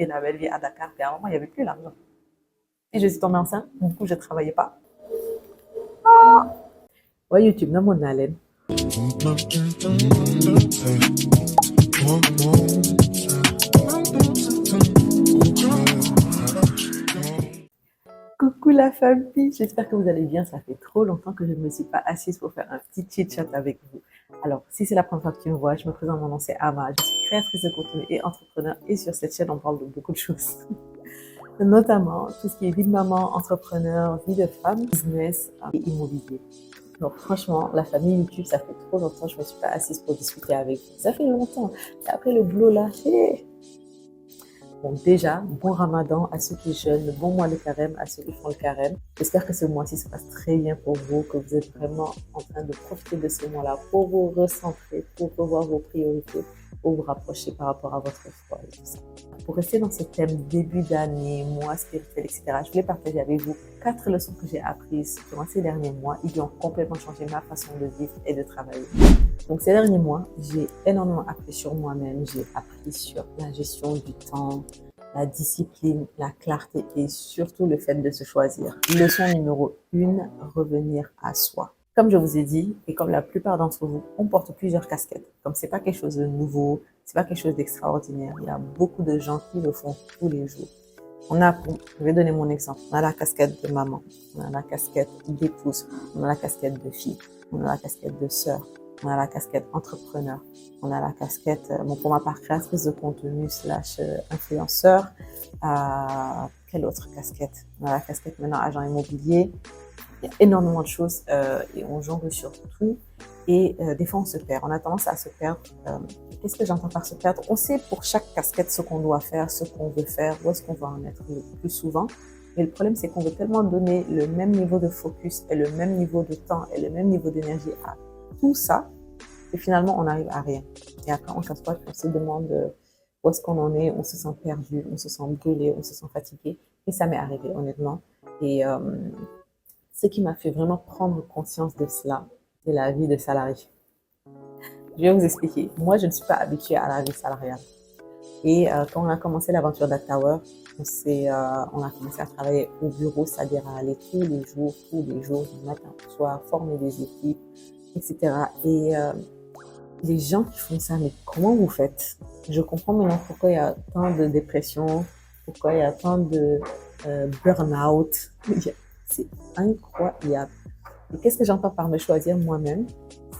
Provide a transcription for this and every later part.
et la belle vie à Dakar. Et à un moment, il n'y avait plus l'argent. Et je suis tombée enceinte, du coup, je ne travaillais pas. Ouais, YouTube, non, mon haleine. Coucou la famille, j'espère que vous allez bien. Ça fait trop longtemps que je ne me suis pas assise pour faire un petit chit-chat avec vous. Alors, si c'est la première fois que tu me vois, je me présente, mon nom c'est Ama, je suis créatrice de contenu et entrepreneur et sur cette chaîne, on parle de beaucoup de choses. Notamment tout ce qui est vie de maman, entrepreneur, vie de femme, business et immobilier. Donc franchement, la famille YouTube, ça fait trop longtemps que je ne me suis pas assise pour discuter avec vous. Ça fait longtemps. Et après le boulot là, bon, déjà, bon ramadan à ceux qui jeûnent, bon mois de carême à ceux qui font le carême. J'espère que ce mois-ci se passe très bien pour vous, que vous êtes vraiment en train de profiter de ce mois-là pour vous recentrer, pour revoir vos priorités, pour vous rapprocher par rapport à votre foi et tout ça. Pour rester dans ce thème début d'année, mois spirituel, etc., je voulais partager avec vous 4 leçons que j'ai apprises durant ces derniers mois et qui ont complètement changé ma façon de vivre et de travailler. Donc ces derniers mois, j'ai énormément appris sur moi-même, j'ai appris sur la gestion du temps, la discipline, la clarté et surtout le fait de se choisir. Leçon numéro 1, revenir à soi. Comme je vous ai dit, et comme la plupart d'entre vous, on porte plusieurs casquettes. Comme c'est pas quelque chose de nouveau, c'est pas quelque chose d'extraordinaire. Il y a beaucoup de gens qui le font tous les jours. Je vais donner mon exemple. On a la casquette de maman, on a la casquette d'épouse, on a la casquette de fille, on a la casquette de sœur, on a la casquette entrepreneur, on a la casquette, pour ma part, créatrice de contenu / influenceur. Quelle autre casquette? On a la casquette maintenant agent immobilier. Il y a énormément de choses et on jongle sur tout. Et des fois, on se perd. On a tendance à se perdre. Qu'est-ce que j'entends par se perdre? On sait pour chaque casquette ce qu'on doit faire, ce qu'on veut faire, où est-ce qu'on va en être le plus souvent. Mais le problème, c'est qu'on veut tellement donner le même niveau de focus et le même niveau de temps et le même niveau d'énergie à tout ça, et finalement, on n'arrive à rien. Et après, on capote, on se demande où est-ce qu'on en est, on se sent perdu, on se sent brûlé, on se sent fatigué. Et ça m'est arrivé, honnêtement. Et ce qui m'a fait vraiment prendre conscience de cela, c'est la vie de salarié. Je vais vous expliquer. Moi, je ne suis pas habituée à la vie salariale. Et quand on a commencé l'aventure d'Actower, on a commencé à travailler au bureau, c'est-à-dire à aller tous les jours, du matin au soir, former des équipes, etc. Et les gens qui font ça, mais comment vous faites? Je comprends maintenant pourquoi il y a tant de dépression, pourquoi il y a tant de burn-out. C'est incroyable. Et qu'est-ce que j'entends par me choisir moi-même?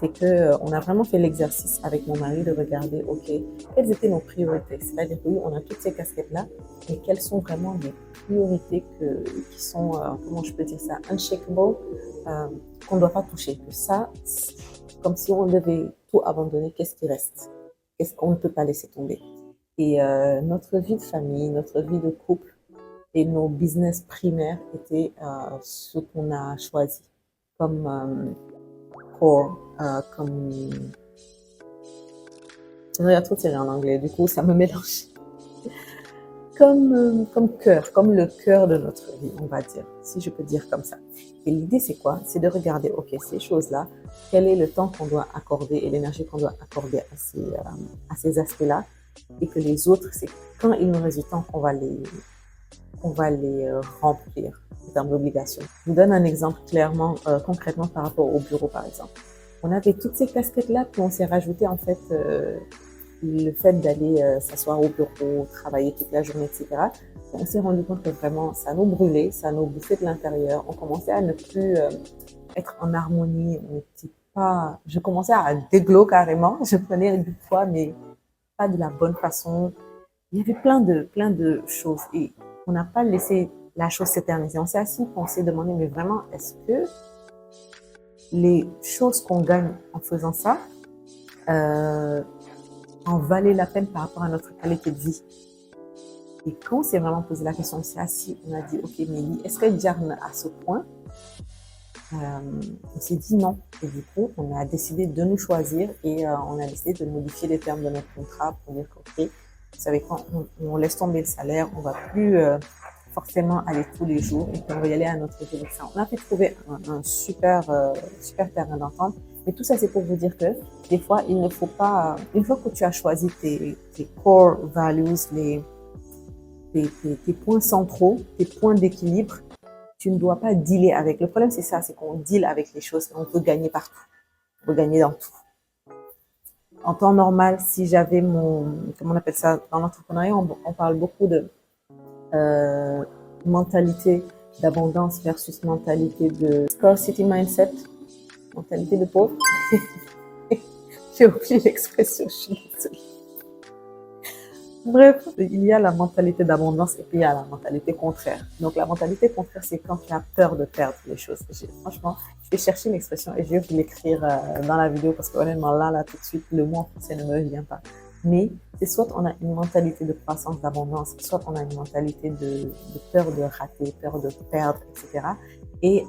C'est que on a vraiment fait l'exercice avec mon mari de regarder, ok, quelles étaient nos priorités? C'est-à-dire que oui, on a toutes ces casquettes-là, mais quelles sont vraiment les priorités qui sont, comment je peux dire ça, unshakable, qu'on ne doit pas toucher? Que ça, comme si on devait tout abandonner, qu'est-ce qui reste? Qu'est-ce qu'on ne peut pas laisser tomber? Et notre vie de famille, notre vie de couple et nos business primaires étaient ce qu'on a choisi comme core, comme... Il y a trop tiré en anglais, du coup ça me mélange. Comme cœur, comme le cœur de notre vie, on va dire, si je peux dire comme ça. Et l'idée, c'est quoi? C'est de regarder, ok, ces choses-là, quel est le temps qu'on doit accorder et l'énergie qu'on doit accorder à ces aspects-là, et que les autres, c'est quand il nous reste du temps qu'on va les remplir en termes d'obligations. Je vous donne un exemple clairement, concrètement par rapport au bureau, par exemple. On avait toutes ces casquettes-là, puis on s'est rajouté en fait le fait d'aller s'asseoir au bureau, travailler toute la journée, etc. On s'est rendu compte que vraiment, ça nous brûlait, ça nous bouffait de l'intérieur. On commençait à ne plus être en harmonie. Je commençais à déglo carrément. Je prenais du poids, mais pas de la bonne façon. Il y avait plein de choses et on n'a pas laissé la chose s'éterniser. On s'est assis, on s'est demandé, mais vraiment, est-ce que les choses qu'on gagne en faisant ça en valait la peine par rapport à notre qualité de vie? Et quand on s'est vraiment posé la question, on s'est assis, on a dit, ok, Mélie, est-ce qu'elle germe à ce point? On s'est dit non. Et du coup, on a décidé de nous choisir et on a décidé de modifier les termes de notre contrat pour dire que, ok, vous savez quoi, on laisse tomber le salaire, on va plus forcément aller tous les jours et puis on va y aller à notre direction. On a fait trouver un super terrain d'entente. Mais tout ça, c'est pour vous dire que des fois, il ne faut pas, une fois que tu as choisi tes core values, tes points centraux, tes points d'équilibre, tu ne dois pas dealer avec. Le problème, c'est ça, c'est qu'on deal avec les choses et on peut gagner partout. On peut gagner dans tout. En temps normal, si j'avais comment on appelle ça, dans l'entrepreneuriat, on parle beaucoup de euh, mentalité d'abondance versus mentalité de scarcity mindset, mentalité de pauvre. J'ai oublié l'expression, je suis désolée. Bref, il y a la mentalité d'abondance et puis il y a la mentalité contraire. Donc la mentalité contraire, c'est quand tu as peur de perdre les choses. Franchement, je vais chercher une expression et je vais vous l'écrire dans la vidéo parce que honnêtement, là, tout de suite, le mot en français ne me vient pas. Mais c'est soit on a une mentalité de croissance, d'abondance, soit on a une mentalité de peur de rater, peur de perdre, etc. Et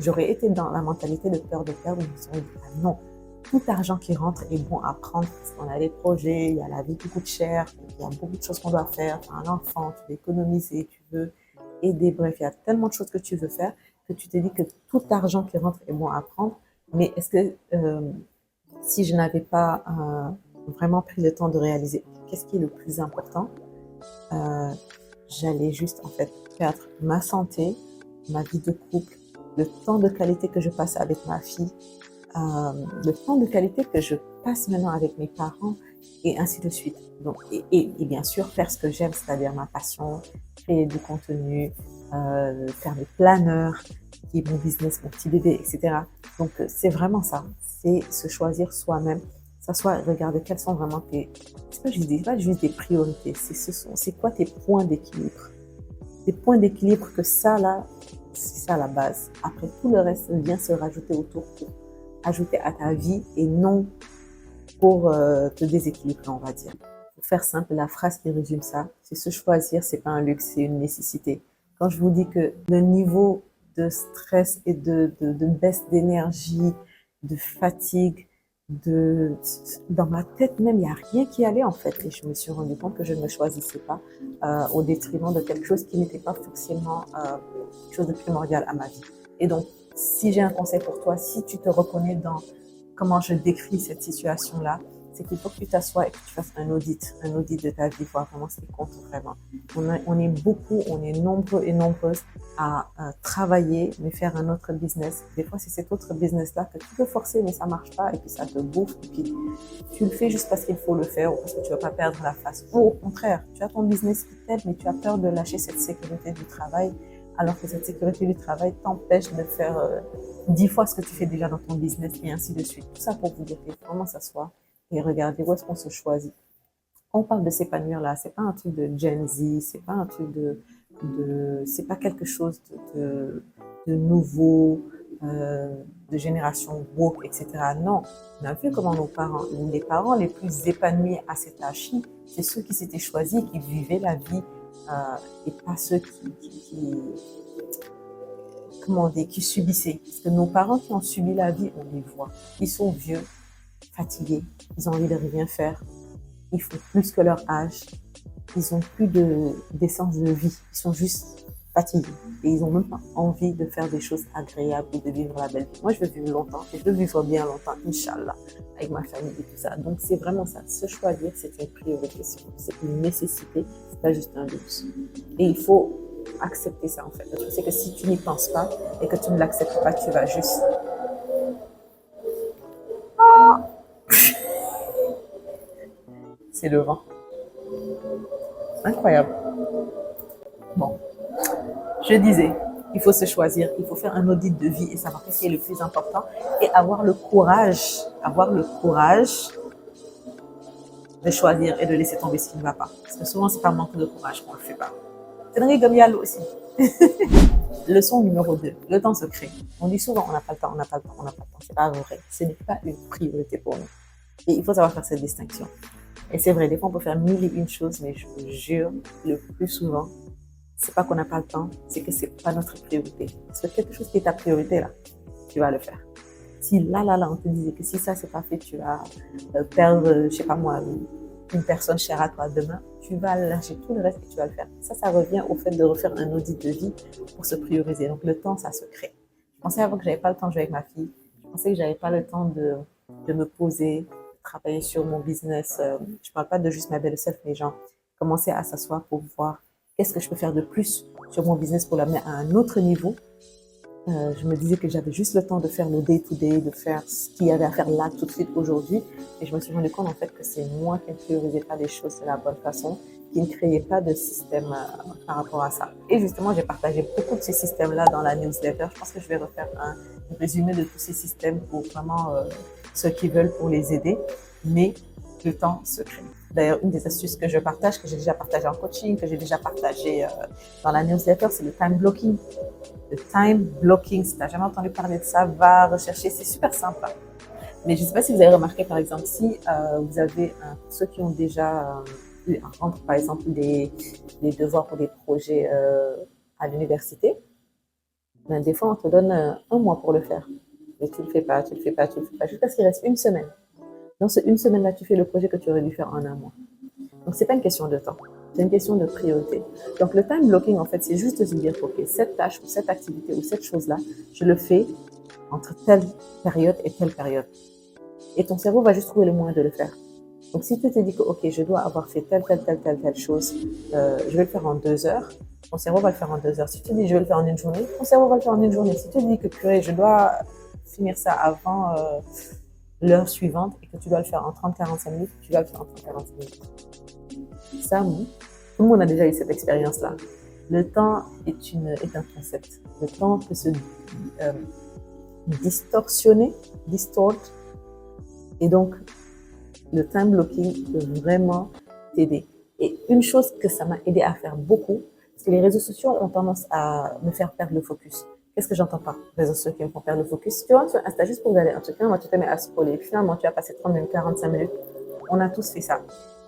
j'aurais été dans la mentalité de peur de perdre, je me serais dit, ah non, tout argent qui rentre est bon à prendre parce qu'on a des projets, il y a la vie qui coûte cher, il y a beaucoup de choses qu'on doit faire, tu as un enfant, tu veux économiser, tu veux aider, bref, il y a tellement de choses que tu veux faire que tu te dis que tout argent qui rentre est bon à prendre. Mais est-ce que si je n'avais pas vraiment pris le temps de réaliser qu'est-ce qui est le plus important, j'allais juste en fait perdre ma santé, ma vie de couple, le temps de qualité que je passe avec ma fille, le temps de qualité que je passe maintenant avec mes parents et ainsi de suite. Donc, et bien sûr, faire ce que j'aime, c'est-à-dire ma passion, créer du contenu, faire des planeurs, qui est mon business, mon petit bébé, etc. Donc, c'est vraiment ça. C'est se choisir soi-même, s'asseoir et regarder quels sont vraiment c'est pas juste des priorités, c'est quoi tes points d'équilibre. Tes points d'équilibre que ça, là, c'est ça la base. Après, tout le reste vient se rajouter autour pour ajouter à ta vie et non pour te déséquilibrer, on va dire. Pour faire simple, la phrase qui résume ça, c'est se choisir, c'est pas un luxe, c'est une nécessité. Quand je vous dis que le niveau de stress et de baisse d'énergie, de fatigue, dans ma tête même, il n'y a rien qui allait en fait. Et je me suis rendu compte que je ne me choisissais pas au détriment de quelque chose qui n'était pas forcément quelque chose de primordial à ma vie. Et donc, si j'ai un conseil pour toi, si tu te reconnais dans comment je décris cette situation-là, c'est qu'il faut que tu t'assoies et que tu fasses un audit de ta vie, voir vraiment ce qui compte vraiment. On est beaucoup, on est nombreux et nombreuses à travailler, mais faire un autre business. Des fois, c'est cet autre business-là que tu peux forcer, mais ça marche pas, et puis ça te bouffe, et puis tu le fais juste parce qu'il faut le faire, ou parce que tu veux pas perdre la face. Ou au contraire, tu as ton business qui t'aide, mais tu as peur de lâcher cette sécurité du travail, alors que cette sécurité du travail t'empêche de faire 10 fois ce que tu fais déjà dans ton business et ainsi de suite. Tout ça pour vous dire qu'il faut vraiment s'asseoir et regarder où est-ce qu'on se choisit. Quand on parle de s'épanouir là, c'est pas un truc de Gen Z, c'est pas un truc c'est pas quelque chose de nouveau, de génération woke, etc. Non, on a vu comment les parents les plus épanouis à cet âge-ci, c'est ceux qui s'étaient choisis, qui vivaient la vie et pas ceux comment dire, qui subissaient. Parce que nos parents qui ont subi la vie, on les voit. Ils sont vieux, fatigués, ils ont envie de rien faire, ils font plus que leur âge, ils ont plus d'essence de vie, ils sont juste fatigués et ils ont même pas envie de faire des choses agréables ou de vivre la belle vie. Moi, je veux vivre longtemps et je veux vivre bien longtemps, Inch'Allah, avec ma famille et tout ça. Donc, c'est vraiment ça. Se choisir, c'est une priorité, c'est une nécessité, c'est pas juste un luxe. Et il faut accepter ça, en fait. Le truc, c'est que si tu n'y penses pas et que tu ne l'acceptes pas, tu vas juste... C'est le vent. Incroyable. Bon, je disais, il faut se choisir, il faut faire un audit de vie et savoir ce qui est le plus important et avoir le courage de choisir et de laisser tomber ce qui ne va pas. Parce que souvent, c'est par manque de courage qu'on ne le fait pas. C'est vrai comme Yalo aussi. Leçon numéro 2, le temps se crée. On dit souvent, on n'a pas le temps, on n'a pas le temps, on n'a pas le temps. C'est pas vrai. Ce n'est pas une priorité pour nous. Et il faut savoir faire cette distinction. Et c'est vrai, des fois, on peut faire mille et une choses, mais je vous jure, le plus souvent, c'est pas qu'on n'a pas le temps, c'est que c'est pas notre priorité. Parce que quelque chose qui est ta priorité, là, tu vas le faire. Si là, on te disait que si ça, c'est pas fait, tu vas perdre, je sais pas moi, une personne chère à toi demain, tu vas lâcher tout le reste et tu vas le faire. Ça revient au fait de refaire un audit de vie pour se prioriser. Donc, le temps, ça se crée. Je pensais avant que j'avais pas le temps de jouer avec ma fille. Je pensais que j'avais pas le temps de me poser, travailler sur mon business. Je parle pas de juste ma belle self, mais genre, commencer à s'asseoir pour voir qu'est-ce que je peux faire de plus sur mon business pour l'amener à un autre niveau. Je me disais que j'avais juste le temps de faire le day-to-day, de faire ce qu'il y avait à faire là tout de suite aujourd'hui. Et je me suis rendu compte en fait que c'est moi qui ne priorisais pas les choses de la bonne façon, qui ne créais pas de système par rapport à ça. Et justement, j'ai partagé beaucoup de ces systèmes-là dans la newsletter. Je pense que je vais refaire un résumé de tous ces systèmes pour vraiment ceux qui veulent pour les aider. Mais le temps se crée. D'ailleurs, une des astuces que je partage, que j'ai déjà partagé en coaching, que j'ai déjà partagé dans la newsletter, c'est le time blocking. Le time blocking, si tu n'as jamais entendu parler de ça, va rechercher, c'est super simple. Mais je ne sais pas si vous avez remarqué, par exemple, si vous avez ceux qui ont déjà eu à rendre, par exemple, des devoirs pour des projets à l'université, ben, des fois, on te donne un mois pour le faire. Mais tu ne le fais pas, tu ne le fais pas, tu ne le fais pas, jusqu'à ce qu'il reste une semaine. Dans ce une semaine-là, tu fais le projet que tu aurais dû faire en un mois. Donc, c'est pas une question de temps, c'est une question de priorité. Donc, le time blocking, en fait, c'est juste de se dire, OK, cette tâche ou cette activité ou cette chose-là, je le fais entre telle période et telle période. Et ton cerveau va juste trouver le moyen de le faire. Donc, si tu te dis que, OK, je dois avoir fait telle chose, je vais le faire en 2 heures, ton cerveau va le faire en 2 heures. Si tu dis, je vais le faire en une journée, ton cerveau va le faire en une journée. Si tu dis que, purée, je dois finir ça avant l'heure suivante et que tu dois le faire en 30-45 minutes, tu dois le faire en 30-45 minutes. Ça, tout le monde a déjà eu cette expérience-là. Le temps est un concept. Le temps peut se distort. Et donc, le time blocking peut vraiment t'aider. Et une chose que ça m'a aidé à faire beaucoup, c'est que les réseaux sociaux ont tendance à me faire perdre le focus. Qu'est-ce que j'entends par réseaux sociaux qui me font perdre le focus? Tu vois, sur Insta, juste pour regarder un truc, moi, tu te mets à scroller. Finalement, tu as passé 30 minutes, 45 minutes. On a tous fait ça.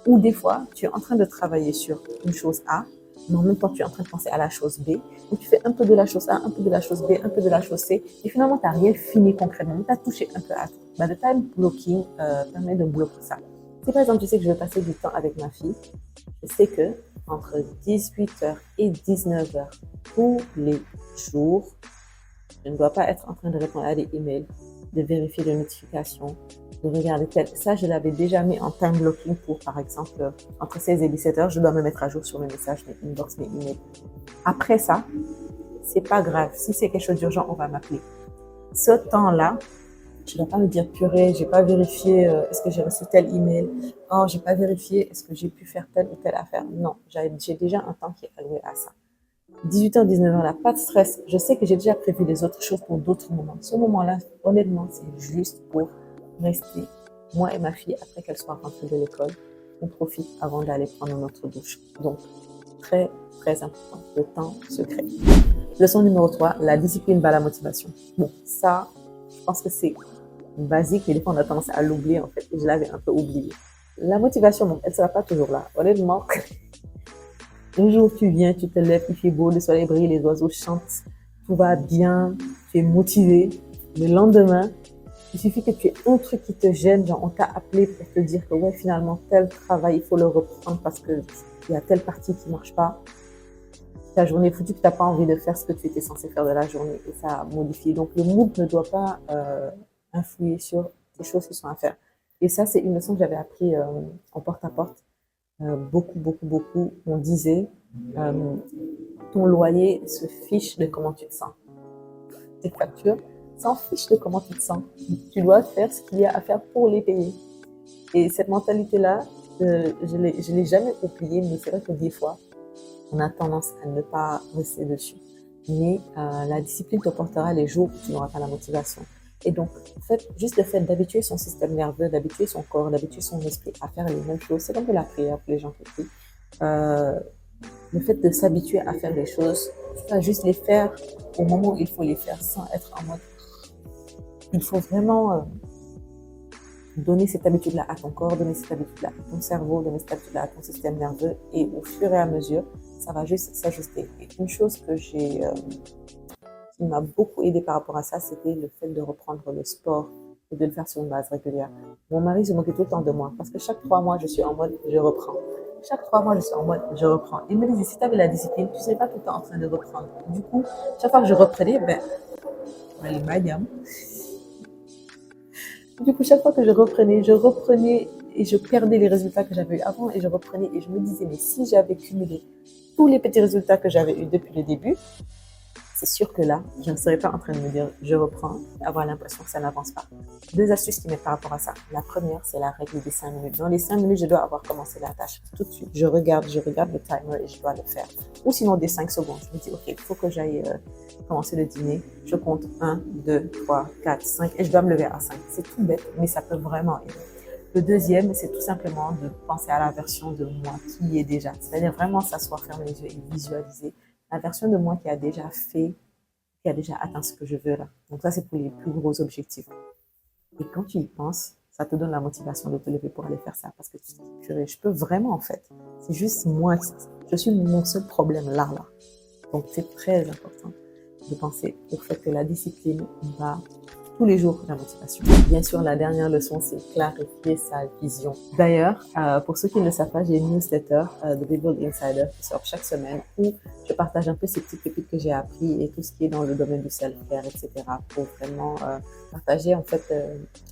Ou des fois, tu es en train de travailler sur une chose A, mais en même temps, tu es en train de penser à la chose B. Donc, tu fais un peu de la chose A, un peu de la chose B, un peu de la chose C. Et finalement, tu n'as rien fini concrètement. Tu as touché un peu à tout. Bah, le time blocking permet de bloquer ça. Si par exemple, tu sais que je vais passer du temps avec ma fille, je sais que entre 18h et 19h tous les jours, je ne dois pas être en train de répondre à des emails, de vérifier les notifications, de regarder tel. Ça, je l'avais déjà mis en time blocking pour, par exemple, entre 16 et 17 heures, je dois me mettre à jour sur mes messages, mes inbox, mes emails. Après ça, c'est pas grave. Si c'est quelque chose d'urgent, on va m'appeler. Ce temps-là, je ne dois pas me dire, purée, j'ai pas vérifié, est-ce que j'ai reçu tel email? Oh, j'ai pas vérifié, est-ce que j'ai pu faire telle ou telle affaire? Non, j'ai déjà un temps qui est alloué à ça. 18h, 19h, là, pas de stress. Je sais que j'ai déjà prévu les autres choses pour d'autres moments. Ce moment-là, honnêtement, c'est juste pour rester, moi et ma fille, après qu'elle soit rentrée de l'école, on profite avant d'aller prendre notre douche. Donc, très, très important. Le temps se crée. Leçon numéro 3, la discipline bat la motivation. Bon, ça, je pense que c'est basique, mais des fois, on a tendance à l'oublier, en fait, et je l'avais un peu oublié. La motivation, bon, elle ne sera pas toujours là. Honnêtement, un jour, tu viens, tu te lèves, il fait beau, le soleil brille, les oiseaux chantent, tout va bien, tu es motivé. Le lendemain, il suffit que tu aies un truc qui te gêne, genre on t'a appelé pour te dire que ouais, finalement, tel travail, il faut le reprendre parce qu'il y a telle partie qui ne marche pas. Ta journée est foutue, que tu n'as pas envie de faire ce que tu étais censé faire de la journée et ça a modifié. Donc, le mood ne doit pas influer sur les choses qui sont à faire. Et ça, c'est une leçon que j'avais appris en porte-à-porte. Beaucoup, on disait, ton loyer se fiche de comment tu te sens. Tes factures s'en fichent de comment tu te sens. Tu dois faire ce qu'il y a à faire pour les payer. Et cette mentalité-là, je l'ai jamais oubliée, mais c'est vrai que des fois, on a tendance à ne pas rester dessus. Mais la discipline te portera les jours où tu n'auras pas la motivation. Et donc, en fait, juste le fait d'habituer son système nerveux, d'habituer son corps, d'habituer son esprit à faire les mêmes choses, c'est comme de la prière pour les gens qui prient. Le fait de s'habituer à faire les choses, tu vas juste les faire au moment où il faut les faire, sans être en mode... Il faut vraiment donner cette habitude-là à ton corps, donner cette habitude-là à ton cerveau, donner cette habitude-là à ton système nerveux, et au fur et à mesure, ça va juste s'ajuster. Et une chose que qui m'a beaucoup aidé par rapport à ça, c'était le fait de reprendre le sport et de le faire sur une base régulière. Mon mari se moquait tout le temps de moi parce que chaque 3 mois, je suis en mode je reprends. Chaque 3 mois, je suis en mode je reprends. Il me disait, si tu avais la discipline, tu ne serais pas tout le temps en train de reprendre. Du coup, chaque fois que je reprenais, chaque fois que je reprenais et je perdais les résultats que j'avais eu avant et je reprenais et je me disais, mais si j'avais cumulé tous les petits résultats que j'avais eus depuis le début, c'est sûr que là, je ne serais pas en train de me dire je reprends et avoir l'impression que ça n'avance pas. Deux astuces qui m'aident par rapport à ça. La première, c'est la règle des 5 minutes. Dans les 5 minutes, je dois avoir commencé la tâche tout de suite. Je regarde le timer et je dois le faire. Ou sinon des 5 secondes. Je me dis, OK, il faut que j'aille commencer le dîner. Je compte 1, 2, 3, 4, 5 et je dois me lever à 5. C'est tout bête, mais ça peut vraiment aider. Le deuxième, c'est tout simplement de penser à la version de moi qui y est déjà. C'est-à-dire vraiment s'asseoir, fermer les yeux et visualiser la version de moi qui a déjà fait, qui a déjà atteint ce que je veux là. Donc ça, c'est pour les plus gros objectifs. Et quand tu y penses, ça te donne la motivation de te lever pour aller faire ça. Parce que tu te dis, purée, je peux vraiment en fait. C'est juste moi, je suis mon seul problème là. Donc c'est très important de penser au fait que la discipline va tous les jours la motivation. Bien sûr, la dernière leçon, c'est clarifier sa vision. D'ailleurs, pour ceux qui ne le savent pas, j'ai une newsletter de Bible Insider qui sort chaque semaine où je partage un peu ces petites pépites que j'ai appris et tout ce qui est dans le domaine du self-care, etc. pour vraiment partager en fait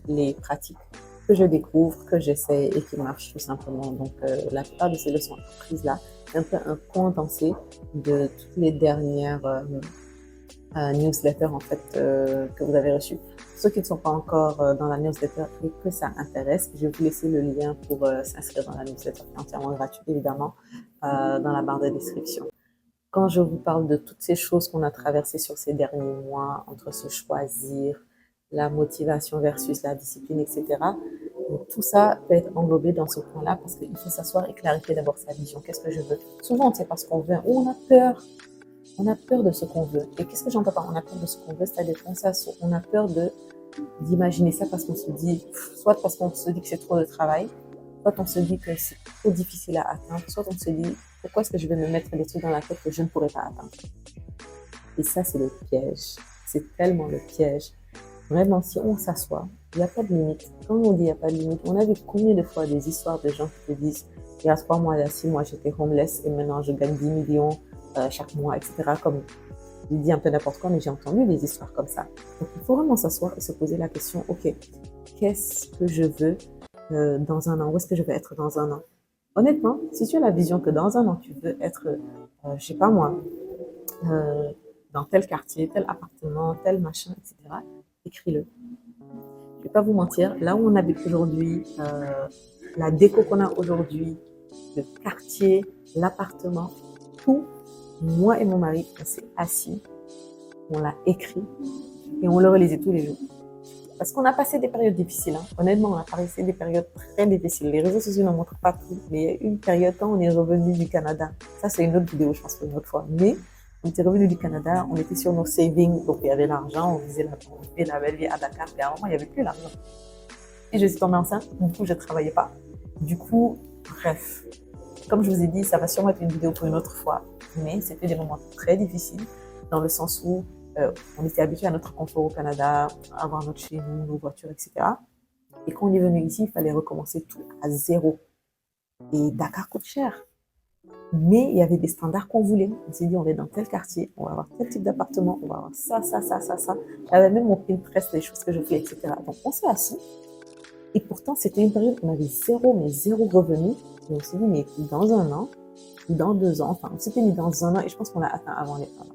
les pratiques que je découvre, que j'essaie et qui marchent tout simplement. Donc, la plupart de ces leçons apprises-là, c'est un peu un condensé de toutes les dernières newsletter en fait que vous avez reçu. Pour ceux qui ne sont pas encore dans la newsletter et que ça intéresse, je vais vous laisser le lien pour s'inscrire dans la newsletter qui est entièrement gratuite évidemment dans la barre de description. Quand je vous parle de toutes ces choses qu'on a traversées sur ces derniers mois, entre se choisir, la motivation versus la discipline, etc., donc, tout ça peut être englobé dans ce point-là parce qu'il faut s'asseoir et clarifier d'abord sa vision. Qu'est-ce que je veux? Souvent, c'est parce qu'on veut ou on a peur. On a peur de ce qu'on veut. Et qu'est-ce que j'entends par on a peur de ce qu'on veut? C'est-à-dire on a peur d'imaginer ça parce qu'on se dit, soit parce qu'on se dit que c'est trop de travail, soit on se dit que c'est trop difficile à atteindre, soit on se dit, pourquoi est-ce que je vais me mettre des trucs dans la tête que je ne pourrais pas atteindre? Et ça, c'est le piège. C'est tellement le piège. Vraiment, si on s'assoit, il n'y a pas de limite. Quand on dit il n'y a pas de limite, on a vu combien de fois des histoires de gens qui te disent, il y a 3 mois, il y a 6 mois, j'étais homeless et maintenant je gagne 10 millions chaque mois, etc. Comme je dis un peu n'importe quoi, mais j'ai entendu des histoires comme ça. Donc, il faut vraiment s'asseoir et se poser la question, OK, qu'est-ce que je veux dans un an? Où est-ce que je veux être dans un an? Honnêtement, si tu as la vision que dans un an, tu veux être, je sais pas moi, dans tel quartier, tel appartement, tel machin, etc., écris-le. Je vais pas vous mentir, là où on habite aujourd'hui, la déco qu'on a aujourd'hui, le quartier, l'appartement, tout, moi et mon mari, on s'est assis, on l'a écrit et on le relisait tous les jours. Parce qu'on a passé des périodes difficiles. Hein. Honnêtement, on a passé des périodes très difficiles. Les réseaux sociaux ne montrent pas tout, mais il y a eu une période quand on est revenu du Canada. Ça, c'est une autre vidéo, je pense, pour une autre fois. Mais on était revenu du Canada, on était sur nos savings, donc il y avait l'argent, on vivait la belle vie à Dakar, et à un moment, il n'y avait plus l'argent. Et je suis tombée enceinte, du coup, je ne travaillais pas. Du coup, bref, comme je vous ai dit, ça va sûrement être une vidéo pour une autre fois, mais c'était des moments très difficiles, dans le sens où on était habitué à notre confort au Canada, à avoir notre chez nous, nos voitures, etc. Et quand on est venu ici, il fallait recommencer tout à zéro. Et Dakar coûte cher. Mais il y avait des standards qu'on voulait. On s'est dit, on va dans tel quartier, on va avoir tel type d'appartement, on va avoir ça, ça, ça, ça, ça. J'avais même mon Pinterest, les choses que je fais, etc. Donc, on s'est assis. Et pourtant, c'était une période où on avait zéro revenu. Et on s'est dit, mais dans un an, ou dans 2 ans, enfin, on s'était mis dans un an, et je pense qu'on l'a atteint avant les 1 an.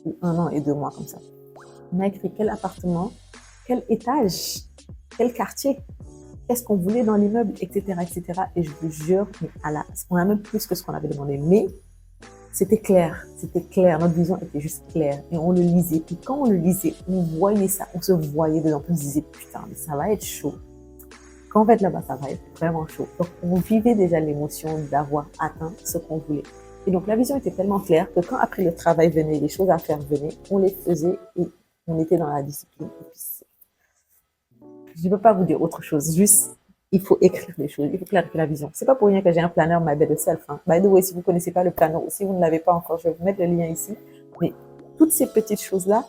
Ou 1 an et 2 mois, comme ça. On a écrit quel appartement, quel étage, quel quartier, qu'est-ce qu'on voulait dans l'immeuble, etc., etc. Et je vous jure, mais on a même plus que ce qu'on avait demandé. Mais c'était clair, notre vision était juste claire. Et on le lisait. Puis quand on le lisait, on voyait ça, on se voyait dedans. On se disait, putain, mais ça va être chaud. Quand on va être là-bas, ça va être vraiment chaud. Donc, on vivait déjà l'émotion d'avoir atteint ce qu'on voulait. Et donc, la vision était tellement claire que quand après le travail venait, les choses à faire venaient, on les faisait et on était dans la discipline. Et puis, je ne peux pas vous dire autre chose, juste, il faut écrire les choses, il faut clarifier la vision. C'est pas pour rien que j'ai un planeur My Better Self. Hein. By the way, si vous connaissez pas le planeur, ou si vous ne l'avez pas encore, je vais vous mettre le lien ici. Mais toutes ces petites choses-là,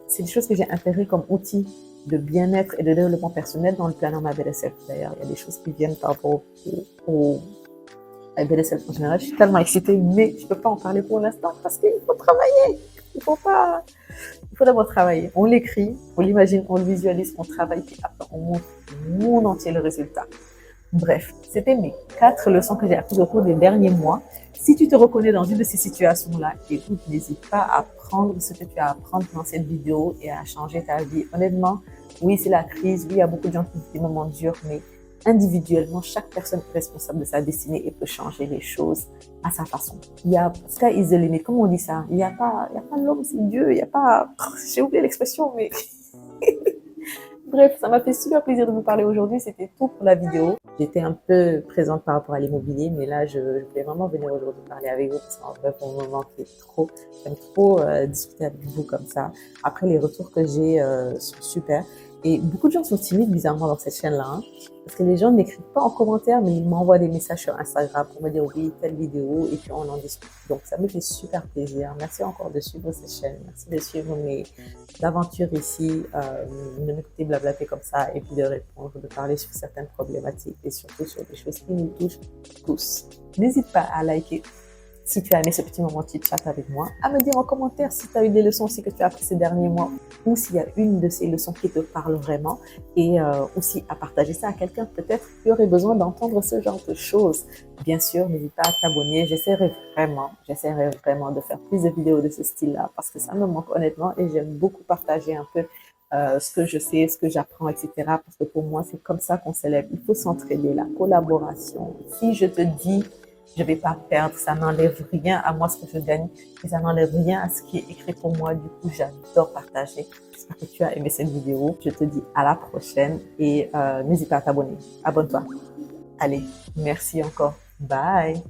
c'est des choses que j'ai intégrées comme outils de bien-être et de développement personnel dans le planeur My Better Self. D'ailleurs, il y a des choses qui viennent par rapport au My Better Self en général. Je suis tellement excitée, mais je ne peux pas en parler pour l'instant parce qu'il faut travailler. Il faut d'abord travailler. On l'écrit, on l'imagine, on le visualise, on travaille, puis après on montre le monde entier le résultat. Bref, c'était mes 4 leçons que j'ai apprises au cours des derniers mois. Si tu te reconnais dans une de ces situations-là, écoute, n'hésite pas à prendre ce que tu as à apprendre dans cette vidéo et à changer ta vie. Honnêtement, oui, c'est la crise, oui, il y a beaucoup de gens qui vivent des moments durs, mais individuellement, chaque personne est responsable de sa destinée et peut changer les choses à sa façon. Il y a, sky is the limit, comme on dit ça. Il y a pas l'homme, c'est Dieu. Il y a pas, j'ai oublié l'expression, mais bref, ça m'a fait super plaisir de vous parler aujourd'hui. C'était tout pour la vidéo. J'étais un peu présente par rapport à l'immobilier, mais là, je voulais vraiment venir aujourd'hui parler avec vous parce qu'en fait, pour le moment, j'aime trop discuter avec vous comme ça. Après, les retours que j'ai sont super. Et beaucoup de gens sont timides, bizarrement, dans cette chaîne-là. Hein, parce que les gens n'écrivent pas en commentaire, mais ils m'envoient des messages sur Instagram pour me dire oui, telle vidéo, et puis on en discute. Donc, ça me fait super plaisir. Merci encore de suivre cette chaîne. Merci de suivre mes aventures ici, de m'écouter blablater comme ça, et puis de répondre, de parler sur certaines problématiques, et surtout sur des choses qui nous touchent tous. N'hésite pas à liker si tu as aimé ce petit moment de chat avec moi, à me dire en commentaire si tu as eu des leçons aussi que tu as appris ces derniers mois ou s'il y a une de ces leçons qui te parle vraiment et aussi à partager ça à quelqu'un peut-être qui aurait besoin d'entendre ce genre de choses. Bien sûr, n'hésite pas à t'abonner. J'essaierai vraiment de faire plus de vidéos de ce style-là parce que ça me manque honnêtement et j'aime beaucoup partager un peu ce que je sais, ce que j'apprends, etc. Parce que pour moi, c'est comme ça qu'on s'élève. Il faut s'entraider, la collaboration. Si je te dis je ne vais pas perdre, ça n'enlève rien à moi ce que je gagne et ça n'enlève rien à ce qui est écrit pour moi. Du coup, j'adore partager. J'espère que tu as aimé cette vidéo. Je te dis à la prochaine et n'hésite pas à t'abonner. Abonne-toi. Allez, merci encore. Bye.